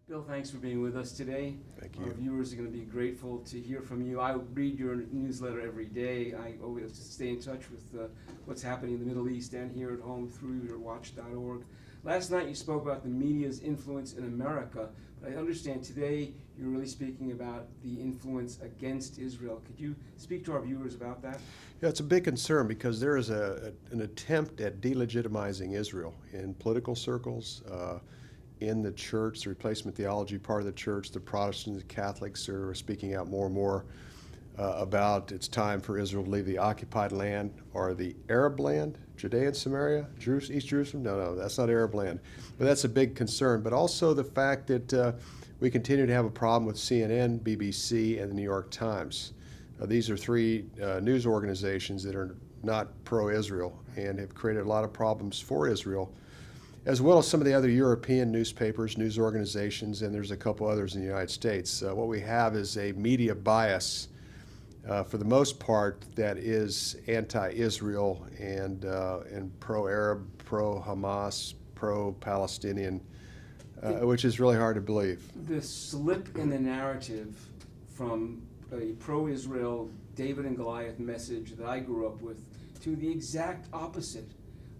Bill, thanks for being with us today. Thank you. Our viewers are going to be grateful to hear from you. I read your newsletter every day. I always stay in touch with what's happening in the Middle East and here at home through your watch.org. Last night you spoke about the media's influence in America, but I understand today you're really speaking about the influence against Israel. Could you speak to our viewers about that? Yeah, it's a big concern because there is an attempt at delegitimizing Israel in political circles, in the church, the replacement theology part of the church. The Protestants, the Catholics are speaking out more and more about it's time for Israel to leave the occupied land or the Arab land, Judea and Samaria, East Jerusalem. No, that's not Arab land. But that's a big concern. But also the fact that we continue to have a problem with CNN, BBC, and the New York Times. These are three news organizations that are not pro-Israel and have created a lot of problems for Israel, as well as some of the other European newspapers, news organizations, and there's a couple others in the United States. What we have is a media bias, for the most part, that is anti-Israel and pro-Arab, pro-Hamas, pro-Palestinian, which is really hard to believe. The slip in the narrative from a pro-Israel David and Goliath message that I grew up with to the exact opposite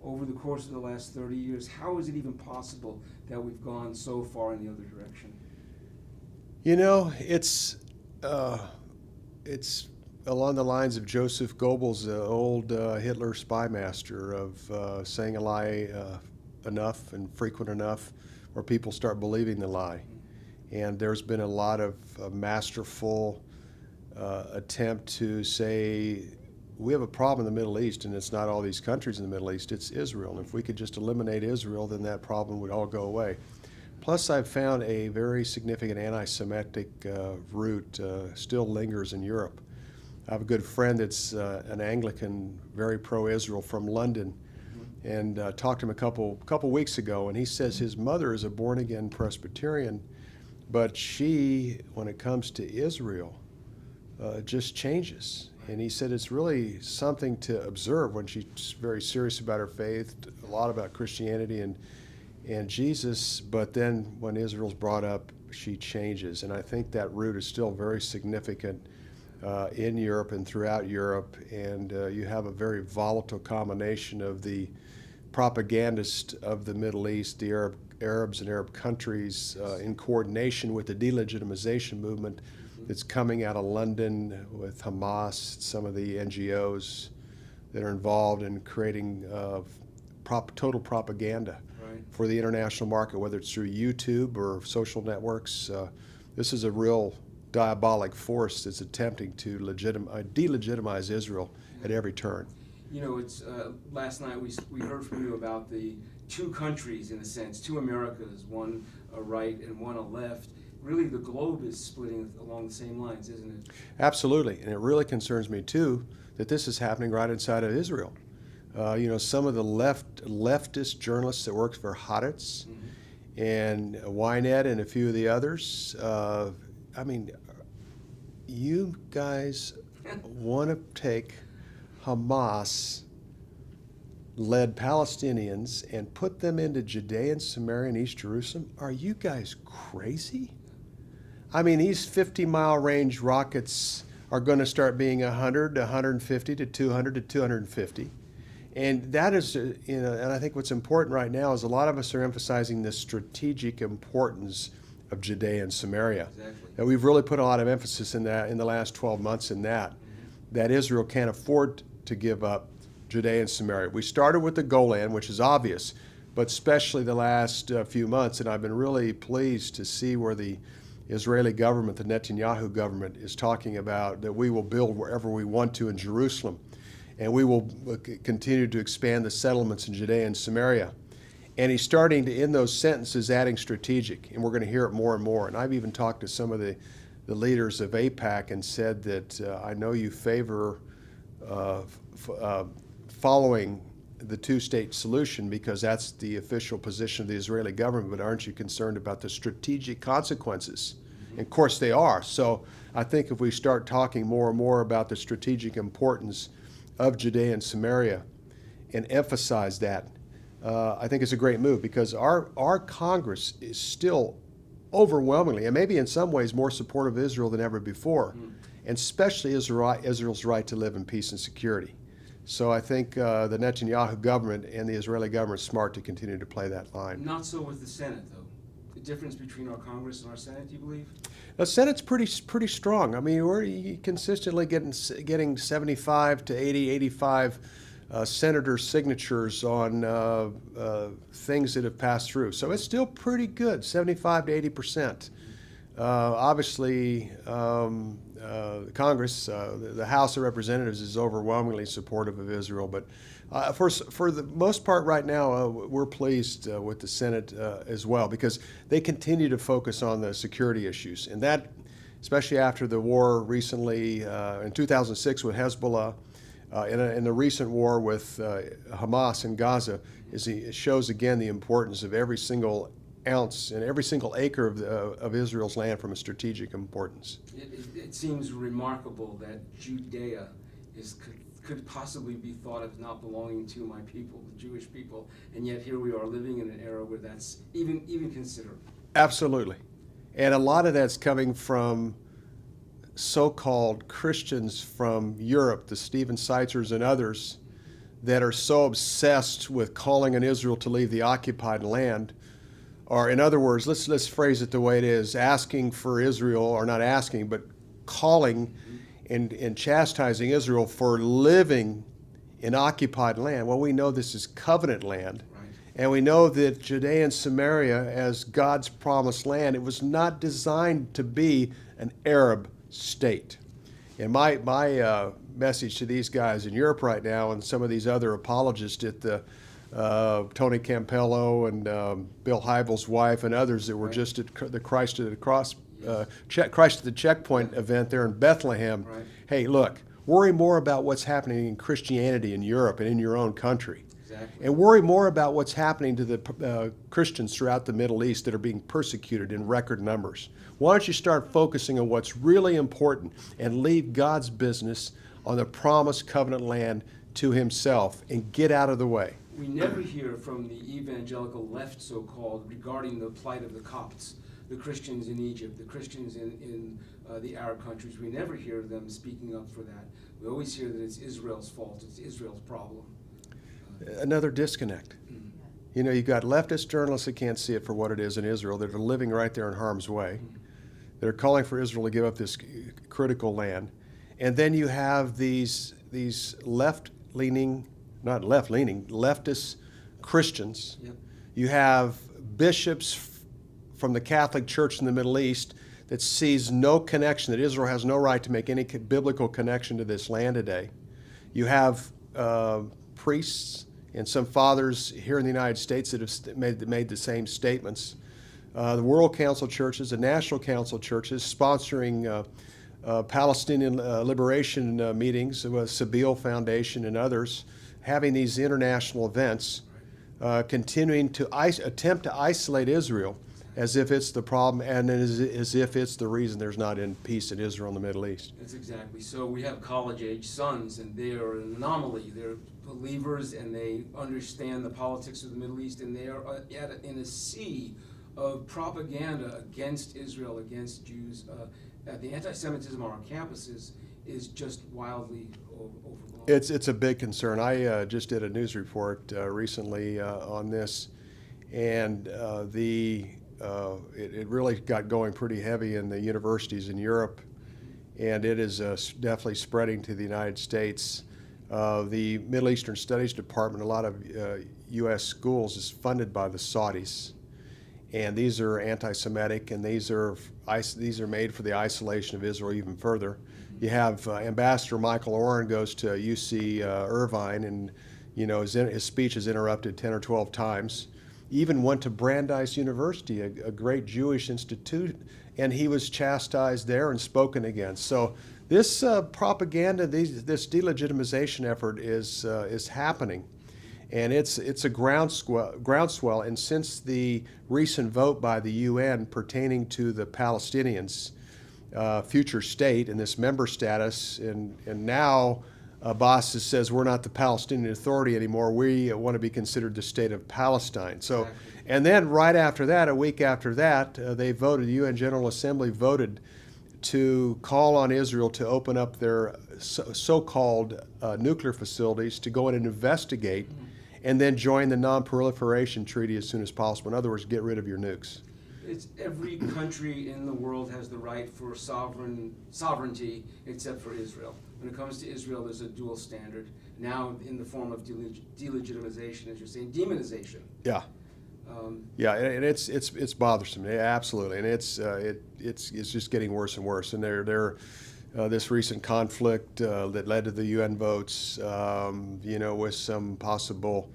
over the course of the last 30 years. How is it even possible that we've gone so far in the other direction? You know, it's along the lines of Joseph Goebbels, the old Hitler spy master, of saying a lie enough and frequent enough where people start believing the lie. And there's been a lot of masterful attempt to say, we have a problem in the Middle East, and it's not all these countries in the Middle East, it's Israel. And if we could just eliminate Israel, then that problem would all go away. Plus, I've found a very significant anti-Semitic root still lingers in Europe. I have a good friend that's an Anglican, very pro-Israel from London, and talked to him a couple weeks ago, and he says his mother is a born-again Presbyterian, but she, when it comes to Israel, just changes. And he said it's really something to observe when she's very serious about her faith, a lot about Christianity and Jesus, but then when Israel's brought up, she changes. And I think that root is still very significant in Europe and throughout Europe. And you have a very volatile combination of the propagandists of the Middle East, the Arabs and Arab countries, in coordination with the delegitimization movement that's coming out of London with Hamas, some of the NGOs that are involved in creating total propaganda for the international market, whether it's through YouTube or social networks. This is a real diabolic force that's attempting to delegitimize Israel at every turn. You know, it's last night we heard from you about the two countries, in a sense, two Americas, one a right and one a left. Really, the globe is splitting along the same lines, isn't it? Absolutely, and it really concerns me too that this is happening right inside of Israel. Some of the leftist journalists that work for Haaretz and Ynet and a few of the others. You guys want to take Hamas-led Palestinians and put them into Judea and Samaria and East Jerusalem? Are you guys crazy? I mean, these 50-mile range rockets are going to start being 100 to 150 to 200 to 250. And that is, and I think what's important right now is a lot of us are emphasizing the strategic importance of Judea and Samaria. Exactly. And we've really put a lot of emphasis in that in the last 12 months in that Israel can't afford to give up Judea and Samaria. We started with the Golan, which is obvious, but especially the last few months, and I've been really pleased to see where the Israeli government, the Netanyahu government, is talking about that we will build wherever we want to in Jerusalem, and we will continue to expand the settlements in Judea and Samaria. And he's starting to, in those sentences, adding strategic, and we're going to hear it more and more. And I've even talked to some of the leaders of AIPAC and said that I know you favor following the two-state solution because that's the official position of the Israeli government, but aren't you concerned about the strategic consequences? And of course they are. So I think if we start talking more and more about the strategic importance of Judea and Samaria and emphasize that, I think it's a great move because our Congress is still overwhelmingly, and maybe in some ways more supportive of Israel than ever before, and especially Israel's right to live in peace and security. So I think the Netanyahu government and the Israeli government are smart to continue to play that line. Not so with the Senate, though. The difference between our Congress and our Senate, do you believe? The Senate's pretty strong. I mean, we're consistently getting 75 to 80, 85 senator signatures on things that have passed through. So it's still pretty good, 75 to 80%. Obviously, Congress, the House of Representatives is overwhelmingly supportive of Israel, but for the most part right now, we're pleased with the Senate as well, because they continue to focus on the security issues. And that, especially after the war recently in 2006 with Hezbollah, in the recent war with Hamas in Gaza, it shows again the importance of every single ounce and every single acre of Israel's land from a strategic importance. It seems remarkable that Judea could possibly be thought of not belonging to my people, the Jewish people, and yet here we are living in an era where that's even considered. Absolutely. And a lot of that's coming from so-called Christians from Europe, the Stephen Seitzers and others, that are so obsessed with calling on Israel to leave the occupied land. Or in other words, let's phrase it the way it is, asking for Israel, or not asking, but calling and chastising Israel for living in occupied land. Well, we know this is covenant land. Right. And we know that Judea and Samaria, as God's promised land, it was not designed to be an Arab state. And my message to these guys in Europe right now, and some of these other apologists at the Tony Campello and Bill Hybel's wife and others that were just at the Christ at the Checkpoint event there in Bethlehem. Right. Hey, look, worry more about what's happening in Christianity in Europe and in your own country. Exactly. And worry more about what's happening to the Christians throughout the Middle East that are being persecuted in record numbers. Why don't you start focusing on what's really important and leave God's business on the promised covenant land to himself and get out of the way. We never hear from the evangelical left, so-called, regarding the plight of the Copts, the Christians in Egypt, the Christians in the Arab countries. We never hear them speaking up for that. We always hear that it's Israel's fault, it's Israel's problem. Another disconnect. You know, you've got leftist journalists that can't see it for what it is in Israel, that are living right there in harm's way. They're calling for Israel to give up this critical land. And then you have these left-leaning, not left-leaning, leftist Christians. Yep. You have bishops from the Catholic Church in the Middle East that sees no connection, that Israel has no right to make any biblical connection to this land today. You have priests and some fathers here in the United States that have made the same statements. The World Council churches, the National Council churches, sponsoring Palestinian liberation meetings, Sabeel Foundation and others, having these international events, continuing to attempt to isolate Israel as if it's the problem and as if it's the reason there's not peace in Israel and the Middle East. That's exactly. So we have college-age sons, and they are an anomaly. They're believers, and they understand the politics of the Middle East, and they are in a sea of propaganda against Israel, against Jews. The anti-Semitism on our campuses is just wildly overblown. It's a big concern. I just did a news report recently on this, and it really got going pretty heavy in the universities in Europe, and it is definitely spreading to the United States. The Middle Eastern Studies Department, a lot of U.S. schools, is funded by the Saudis, and these are anti-Semitic, and these are made for the isolation of Israel even further. You have Ambassador Michael Oren goes to UC Irvine, and his speech is interrupted 10 or 12 times. He even went to Brandeis University, a great Jewish institute, and he was chastised there and spoken against. So this propaganda, this delegitimization effort is happening, and it's a groundswell. And since the recent vote by the UN pertaining to the Palestinians' future state and this member status, and now Abbas says we're not the Palestinian Authority anymore. We want to be considered the state of Palestine. So, Exactly. and then right after that, a week after that, they voted. The UN General Assembly voted to call on Israel to open up their so-called nuclear facilities to go in and investigate, and then join the Non-Proliferation Treaty as soon as possible. In other words, get rid of your nukes. It's every country in the world has the right for sovereignty except for Israel. When it comes to Israel, there's a dual standard, now in the form of delegitimization, as you're saying, demonization. Yeah. Yeah, and it's bothersome. Yeah, absolutely, and it's just getting worse and worse. And this recent conflict that led to the UN votes, with some possible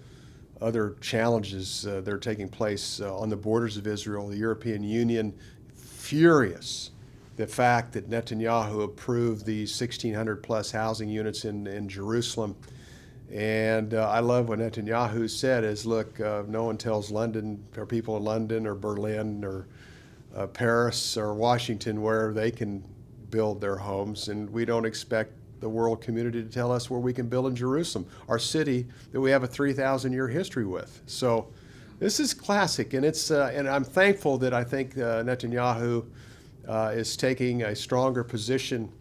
other challenges that are taking place on the borders of Israel. The European Union furious. The fact that Netanyahu approved these 1,600 plus housing units in Jerusalem. And I love what Netanyahu said is, look, no one tells London or people in London or Berlin or Paris or Washington where they can build their homes, and we don't expect the world community to tell us where we can build in Jerusalem, our city that we have a 3,000-year history with. So this is classic, and and I'm thankful that I think Netanyahu is taking a stronger position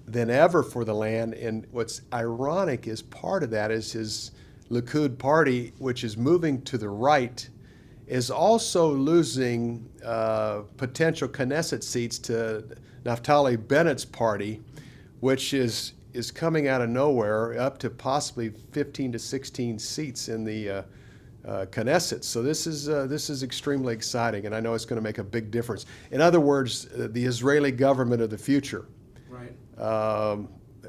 than ever for the land. And what's ironic is part of that is his Likud party, which is moving to the right, is also losing potential Knesset seats to Naftali Bennett's party, which is coming out of nowhere, up to possibly 15 to 16 seats in the Knesset. So this is extremely exciting, and I know it's going to make a big difference. In other words, the Israeli government of the future, Right.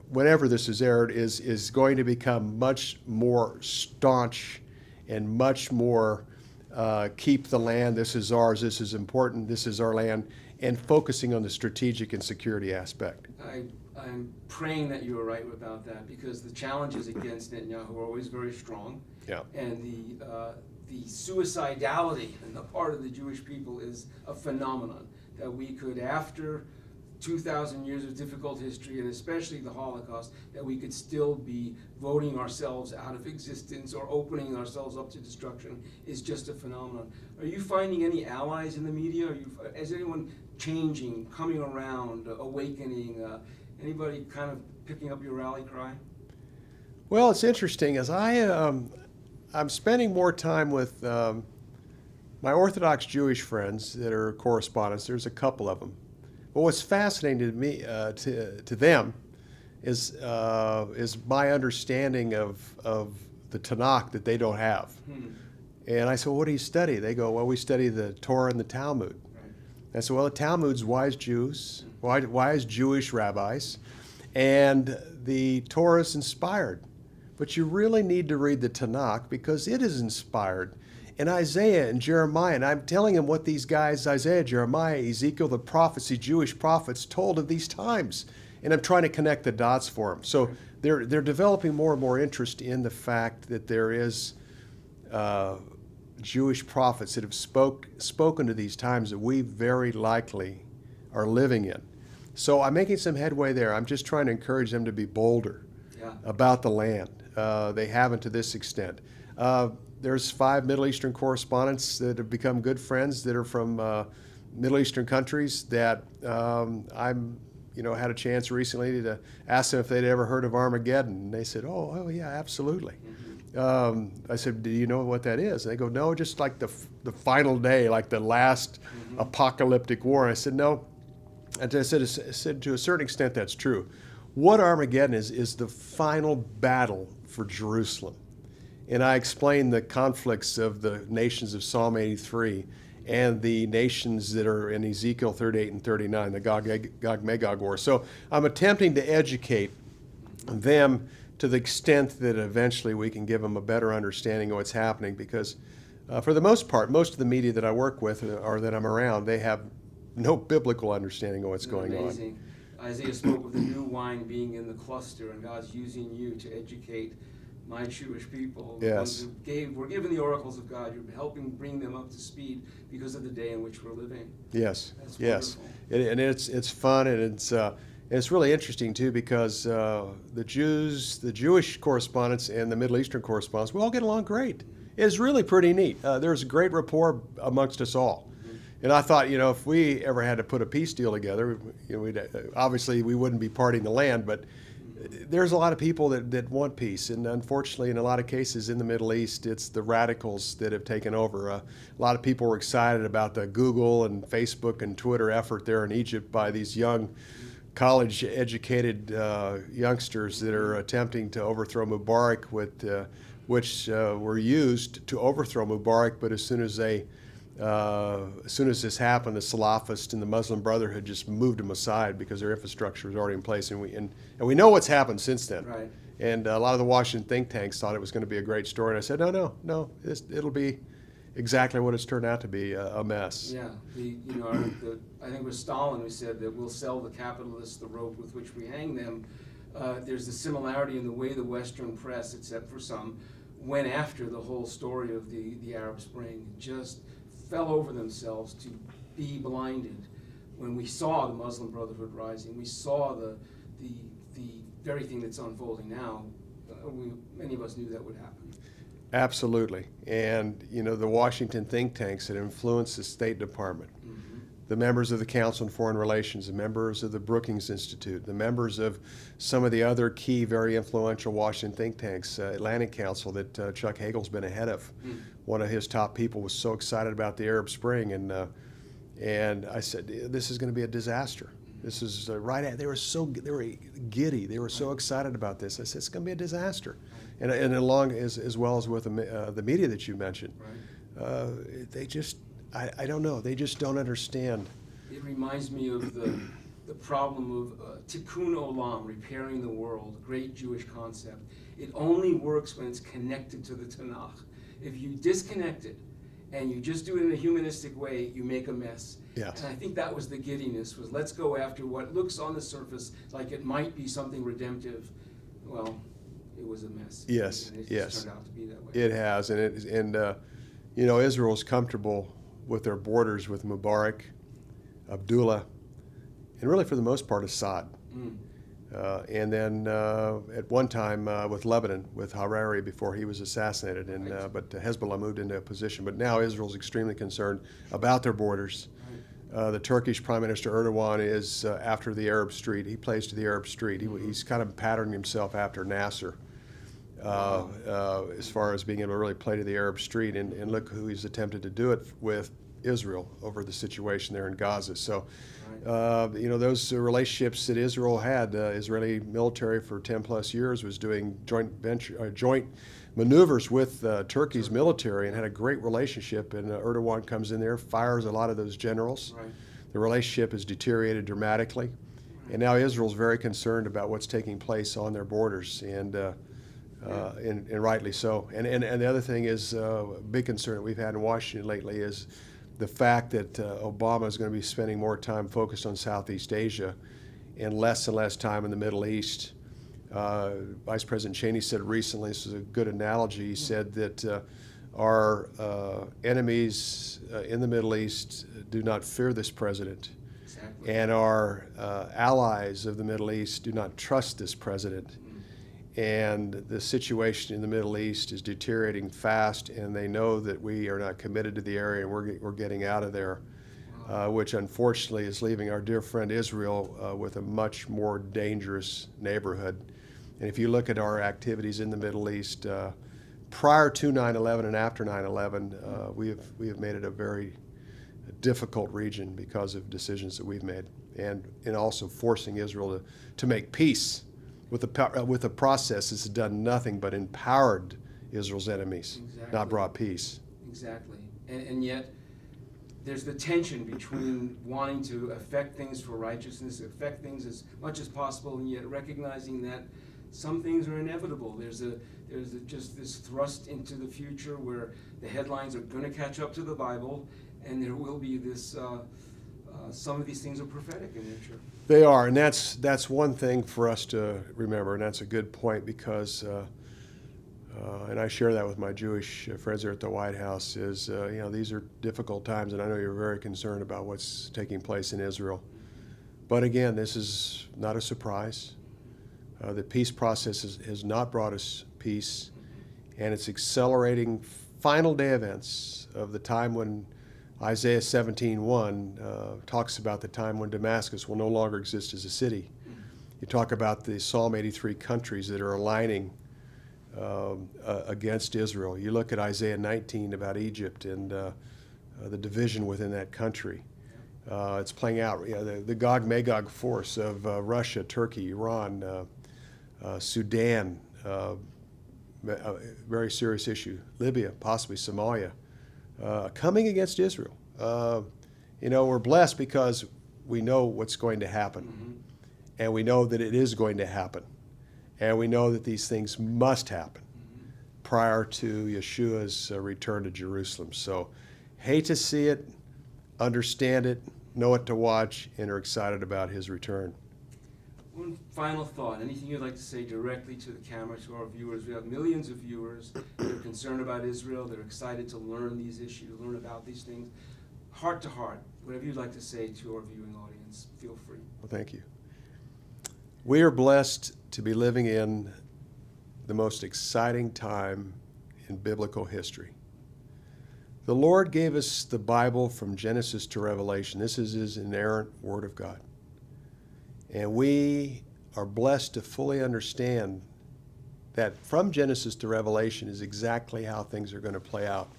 whenever this is aired, is going to become much more staunch and much more keep the land. This is ours. This is important. This is our land, and focusing on the strategic and security aspect. I'm praying that you are right about that, because the challenges against Netanyahu are always very strong. Yeah. And the suicidality on the part of the Jewish people is a phenomenon that we could, after 2,000 years of difficult history, and especially the Holocaust, that we could still be voting ourselves out of existence or opening ourselves up to destruction is just a phenomenon. Are you finding any allies in the media? Is anyone changing, coming around, awakening? Anybody kind of picking up your rally cry? Well, it's interesting as I'm spending more time with my Orthodox Jewish friends that are correspondents. There's a couple of them. But what's fascinating to me, to them, is my understanding of the Tanakh that they don't have. And I said, well, what do you study? They go, well, we study the Torah and the Talmud. Right. I said, well, the Talmud's wise Jews, wise Jewish rabbis, and the Torah is inspired. But you really need to read the Tanakh because it is inspired. And Isaiah and Jeremiah, and I'm telling them what these guys, Isaiah, Jeremiah, Ezekiel, the prophets, the Jewish prophets, told of these times. And I'm trying to connect the dots for them. So they're developing more and more interest in the fact that there is Jewish prophets that have spoken to these times that we very likely are living in. So I'm making some headway there. I'm just trying to encourage them to be bolder about the land. They haven't to this extent. There's 5 Middle Eastern correspondents that have become good friends that are from Middle Eastern countries that I'm had a chance recently to ask them if they'd ever heard of Armageddon. And they said, oh yeah, absolutely. I said, do you know what that is? And they go, no, just like the final day, like the last apocalyptic war. And I said, no. And I said, to a certain extent, that's true. What Armageddon is the final battle for Jerusalem. And I explained the conflicts of the nations of Psalm 83 and the nations that are in Ezekiel 38 and 39, the Gog-Magog war. So I'm attempting to educate them to the extent that eventually we can give them a better understanding of what's happening, because for the most part, most of the media that I work with or that I'm around, they have no biblical understanding of what's going on. Isaiah spoke of the new wine being in the cluster, and God's using you to educate my Jewish people. Yes. The ones who were given the oracles of God. You're helping bring them up to speed because of the day in which we're living. Yes. That's yes. wonderful. And it's fun, and And it's really interesting too because the Jewish correspondents and the Middle Eastern correspondents, we all get along great. It's really pretty neat. There's great rapport amongst us all. And I thought, if we ever had to put a peace deal together, obviously we wouldn't be parting the land, but there's a lot of people that want peace. And unfortunately, in a lot of cases in the Middle East, it's the radicals that have taken over. A lot of people were excited about the Google and Facebook and Twitter effort there in Egypt by these young college-educated youngsters that are attempting to overthrow Mubarak, which were used to overthrow Mubarak. But as soon as this happened, the Salafists and the Muslim Brotherhood just moved them aside because their infrastructure was already in place, and we know what's happened since then. Right. And a lot of the Washington think tanks thought it was going to be a great story, and I said, no, it'll be exactly what it's turned out to be, a mess. Yeah, I think it was Stalin who said that we'll sell the capitalists the rope with which we hang them. There's a similarity in the way the Western press, except for some, went after the whole story of the Arab Spring, just fell over themselves to be blinded. When we saw the Muslim Brotherhood rising, we saw the very thing that's unfolding now, many of us knew that would happen. Absolutely. And, the Washington think tanks that influence the State Department, the members of the Council on Foreign Relations, the members of the Brookings Institute, the members of some of the other key, very influential Washington think tanks, Atlantic Council that Chuck Hagel's been ahead of. One of his top people was so excited about the Arab Spring, and I said, this is going to be a disaster. This is they were giddy. They were so excited about this. I said, it's going to be a disaster. And along as well as with the media that you mentioned, they just, I don't know, they just don't understand. It reminds me of the problem of tikkun olam, repairing the world, great Jewish concept. It only works when it's connected to the Tanakh. If you disconnect it and you just do it in a humanistic way, you make a mess. Yes. And I think that was the giddiness, was let's go after what looks on the surface like it might be something redemptive. Well, it was a mess. Yes, and it yes. just turned out to be that way. It has, and Israel's comfortable with their borders with Mubarak, Abdullah, and really for the most part Assad. And then at one time with Lebanon, with Hariri before he was assassinated, but Hezbollah moved into a position. But now Israel's extremely concerned about their borders. The Turkish Prime Minister Erdogan is after the Arab Street. He plays to the Arab Street. He's kind of patterned himself after Nasser as far as being able to really play to the Arab Street. And look who he's attempted to do it with, Israel, over the situation there in Gaza. So, those relationships that Israel had, Israeli military for 10 plus years was doing joint maneuvers with Turkey's military and had a great relationship. And Erdogan comes in there, fires a lot of those generals. Right. The relationship has deteriorated dramatically. And now Israel's very concerned about what's taking place on their borders, and rightly so. And the other thing is a big concern that we've had in Washington lately is the fact that Obama is going to be spending more time focused on Southeast Asia and less time in the Middle East. Vice President Cheney said recently, this is a good analogy, he said that our enemies in the Middle East do not fear this president. Exactly. And our allies of the Middle East do not trust this president. And the situation in the Middle East is deteriorating fast, and they know that we are not committed to the area, and we're getting out of there, which unfortunately is leaving our dear friend Israel with a much more dangerous neighborhood. And if you look at our activities in the Middle East, prior to 9/11 and after 9/11, we have made it a very difficult region because of decisions that we've made, and also forcing Israel to make peace with a process that's done nothing but empowered Israel's enemies, not brought peace. Exactly. And yet there's the tension between wanting to affect things for righteousness, affect things as much as possible, and yet recognizing that some things are inevitable. There's just this thrust into the future where the headlines are going to catch up to the Bible, and there will be this. Some of these things are prophetic in nature. They are, and that's one thing for us to remember, and that's a good point because, and I share that with my Jewish friends here at the White House, is these are difficult times, and I know you're very concerned about what's taking place in Israel. But again, this is not a surprise. The peace process has not brought us peace, and it's accelerating final day events of the time when Isaiah 17:1 talks about the time when Damascus will no longer exist as a city. You talk about the Psalm 83 countries that are aligning against Israel. You look at Isaiah 19 about Egypt and the division within that country. It's playing out. The Gog-Magog force of Russia, Turkey, Iran, Sudan, a very serious issue. Libya, possibly Somalia, coming against Israel. We're blessed because we know what's going to happen, and we know that it is going to happen, and we know that these things must happen prior to Yeshua's return to Jerusalem. So, hate to see it, understand it, know what to watch, and are excited about his return. One final thought, anything you'd like to say directly to the camera, to our viewers? We have millions of viewers that are concerned about Israel, they're excited to learn these issues, learn about these things. Heart to heart, whatever you'd like to say to our viewing audience, feel free. Well, thank you. We are blessed to be living in the most exciting time in biblical history. The Lord gave us the Bible from Genesis to Revelation. This is His inerrant Word of God. And we are blessed to fully understand that from Genesis to Revelation is exactly how things are going to play out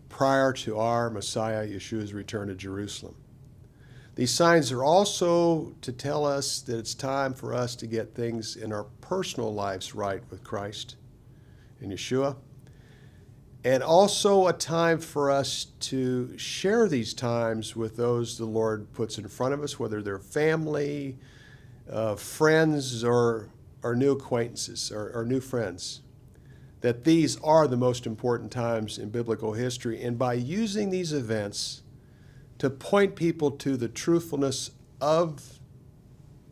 prior to our Messiah, Yeshua's return to Jerusalem. These signs are also to tell us that it's time for us to get things in our personal lives right with Christ and Yeshua, and also a time for us to share these times with those the Lord puts in front of us, whether they're family, friends, or new acquaintances, or new friends, that these are the most important times in biblical history. And by using these events to point people to the truthfulness of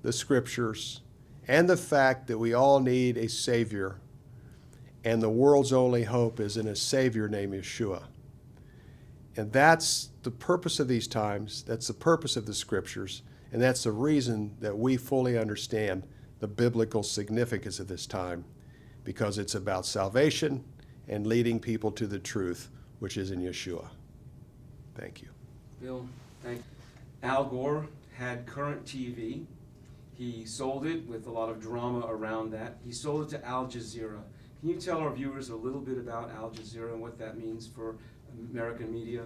the Scriptures and the fact that we all need a Savior, and the world's only hope is in a Savior named Yeshua. And that's the purpose of these times, that's the purpose of the Scriptures, and that's the reason that we fully understand the biblical significance of this time, because it's about salvation and leading people to the truth, which is in Yeshua. Thank you. Bill, thank you. Al Gore had Current TV. He sold it with a lot of drama around that. He sold it to Al Jazeera. Can you tell our viewers a little bit about Al Jazeera and what that means for American media?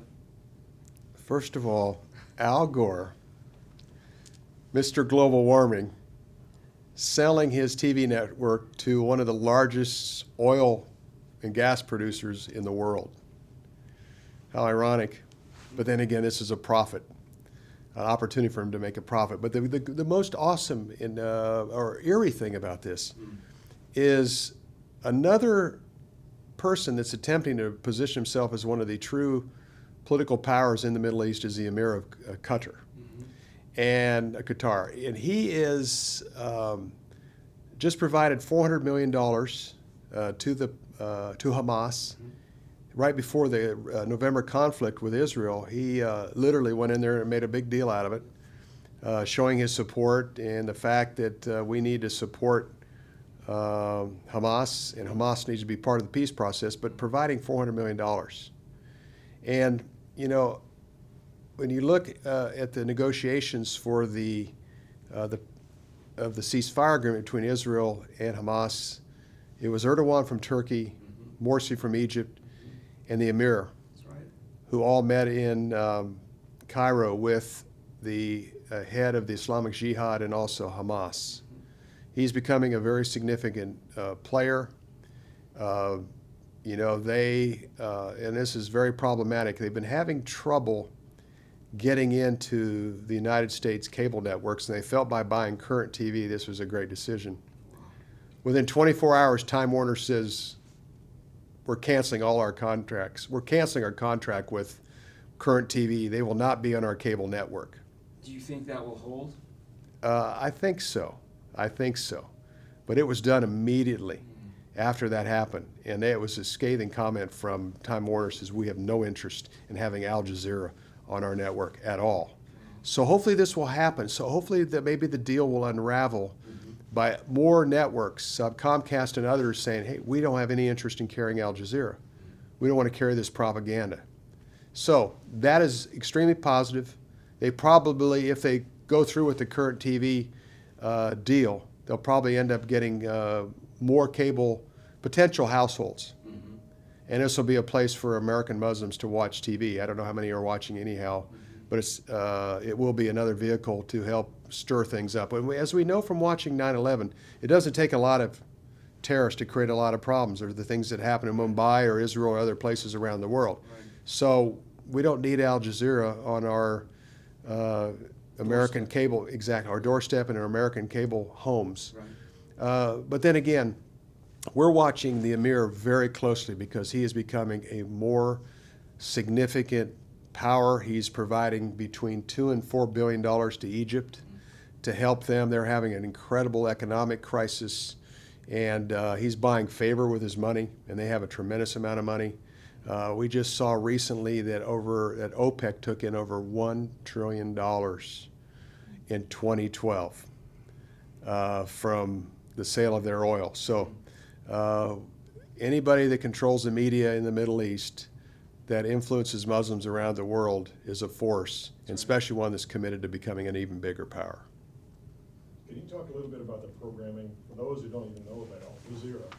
First of all, Al Gore, Mr. Global Warming, selling his TV network to one of the largest oil and gas producers in the world. How ironic. But then again, this is a profit, an opportunity for him to make a profit. But the most awesome or eerie thing about this is another person that's attempting to position himself as one of the true political powers in the Middle East is the Emir of Qatar. And Qatar. And he is just provided $400 million to Hamas. Right before the November conflict with Israel, he literally went in there and made a big deal out of it, showing his support and the fact that we need to support Hamas, and Hamas needs to be part of the peace process, but providing $400 million. And, when you look at the negotiations for the ceasefire agreement between Israel and Hamas, it was Erdogan from Turkey, Morsi from Egypt, and the Emir, who all met in Cairo with the head of the Islamic Jihad and also Hamas. He's becoming a very significant player. And this is very problematic. They've been having trouble getting into the United States cable networks, and they felt by buying Current TV, this was a great decision. Within 24 hours, Time Warner says, we're canceling all our contracts. We're canceling our contract with Current TV. They will not be on our cable network. Do you think that will hold? I think so. But it was done immediately after that happened. And it was a scathing comment from Time Warner, says we have no interest in having Al Jazeera on our network at all. So hopefully this will happen. So hopefully that maybe the deal will unravel by more networks, Comcast and others saying, hey, we don't have any interest in carrying Al Jazeera. We don't want to carry this propaganda. So that is extremely positive. They probably, if they go through with the current TV deal, they'll probably end up getting more cable potential households. And this will be a place for American Muslims to watch TV. I don't know how many are watching anyhow, but it will be another vehicle to help stir things up. And as we know from watching 9/11, it doesn't take a lot of terrorists to create a lot of problems. There are the things that happen in Mumbai or Israel or other places around the world. Right. So we don't need Al Jazeera on our American cable, exactly, our doorstep in our American cable homes. Right. But then again, we're watching the Emir very closely because he is becoming a more significant power. He's providing between $2 and $4 billion to Egypt to help them. They're having an incredible economic crisis, and he's buying favor with his money, and they have a tremendous amount of money. We just saw recently that OPEC took in over $1 trillion in 2012 from the sale of their oil. So anybody that controls the media in the Middle East that influences Muslims around the world is a force, and especially one that's committed to becoming an even bigger power. Can you talk a little bit about the programming for those who don't even know about Al Jazeera?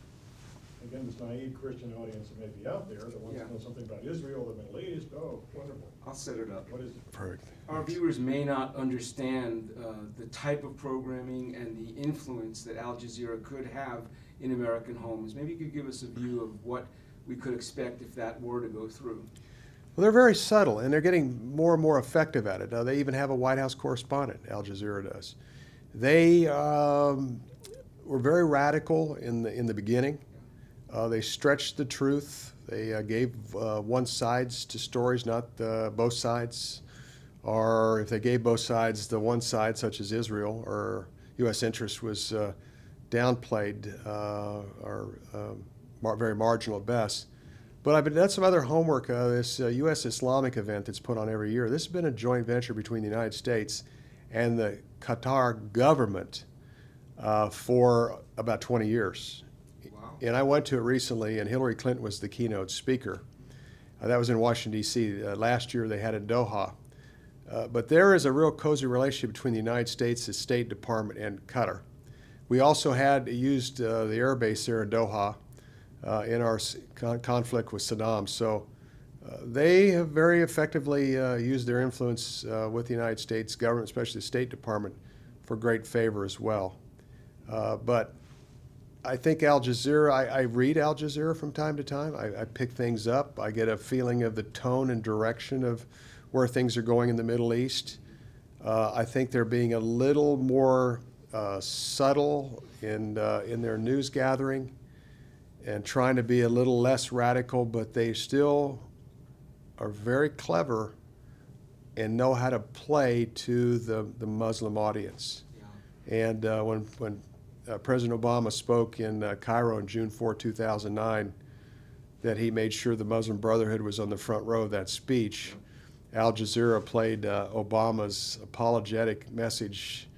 Again, this naive Christian audience that may be out there that wants to know something about Israel, the Middle East. Oh, wonderful. I'll set it up. What is it? Perfect. Our viewers may not understand the type of programming and the influence that Al Jazeera could have in American homes. Maybe you could give us a view of what we could expect if that were to go through. Well, they're very subtle, and they're getting more and more effective at it. They even have a White House correspondent, Al Jazeera does. They were very radical in the beginning. They stretched the truth. They gave one sides to stories, not both sides. Or if they gave both sides, the one side, such as Israel or U.S. interest, was downplayed or very marginal at best. But I've done some other homework. This U.S. Islamic event that's put on every year. This has been a joint venture between the United States and the Qatar government for about 20 years. Wow. And I went to it recently, and Hillary Clinton was the keynote speaker. That was in Washington, D.C. Last year they had it in Doha. But there is a real cozy relationship between the United States, the State Department, and Qatar. We also used the air base there in Doha in our conflict with Saddam. So they have very effectively used their influence with the United States government, especially the State Department, for great favor as well. But I think Al Jazeera, I read Al Jazeera from time to time. I pick things up. I get a feeling of the tone and direction of where things are going in the Middle East. I think they're being a little more subtle in their news gathering and trying to be a little less radical, but they still are very clever and know how to play to the Muslim audience. Yeah. And when President Obama spoke in Cairo on June 4, 2009, that he made sure the Muslim Brotherhood was on the front row of that speech, Al Jazeera played Obama's apologetic message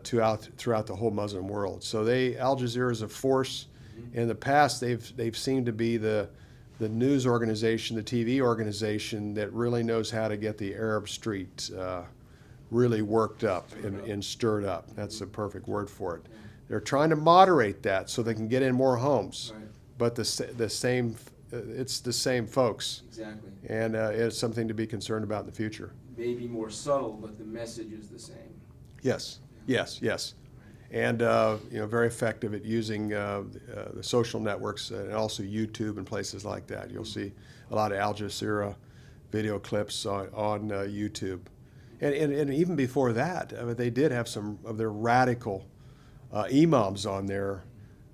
throughout the whole Muslim world. So Al Jazeera is a force. In the past, they've seemed to be the news organization, the TV organization that really knows how to get the Arab street really worked up and stirred up. That's the perfect word for it. They're trying to moderate that so they can get in more homes, Right. but it's the same folks, Exactly. and it's something to be concerned about in the future. Maybe more subtle, but the message is the same. Yes, yes. And very effective at using the social networks and also YouTube and places like that. You'll see a lot of Al Jazeera video clips on YouTube. And even before that, they did have some of their radical imams on there.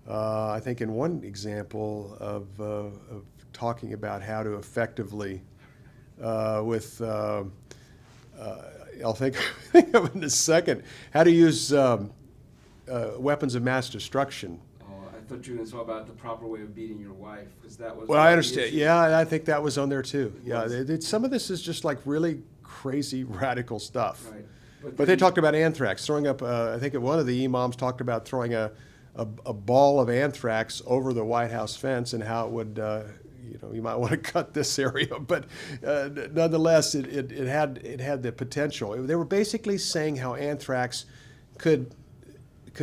I think in one example of talking about how to effectively I'll think of it in a second, how to use weapons of mass destruction. Oh, I thought you were going to talk about the proper way of beating your wife, because that was. Well, I understand. Yeah, I think that was on there too. It Yeah, was. some of this is just like really crazy radical stuff. Right. But they then- talked about anthrax, throwing up, I think one of the imams talked about throwing a ball of anthrax over the White House fence and how it would, you might want to cut this area. But nonetheless, it had the potential. They were basically saying how anthrax could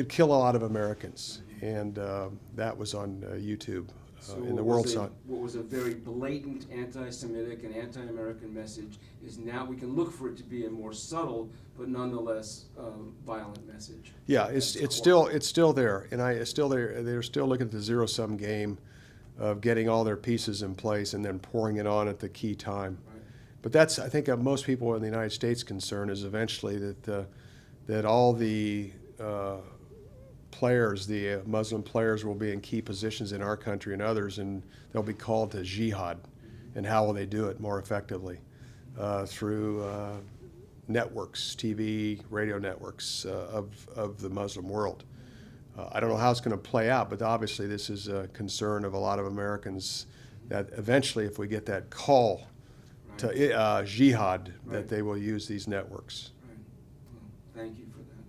kill a lot of Americans. And that was on YouTube in the World Sun. What was a very blatant anti-Semitic and anti-American message is now we can look for it to be a more subtle but nonetheless violent message. Yeah, it's still there, and it's still there. They're still looking at the zero-sum game of getting all their pieces in place and then pouring it on at the key time. Right. But that's, I think, most people in the United States' concern is eventually that all the players, the Muslim players, will be in key positions in our country and others, and they'll be called to jihad. And how will they do it more effectively? Through networks, TV, radio networks of the Muslim world. I don't know how it's going to play out, but obviously this is a concern of a lot of Americans that eventually, if we get that call to jihad, that Right. they will use these networks. Right. Well, thank you for that.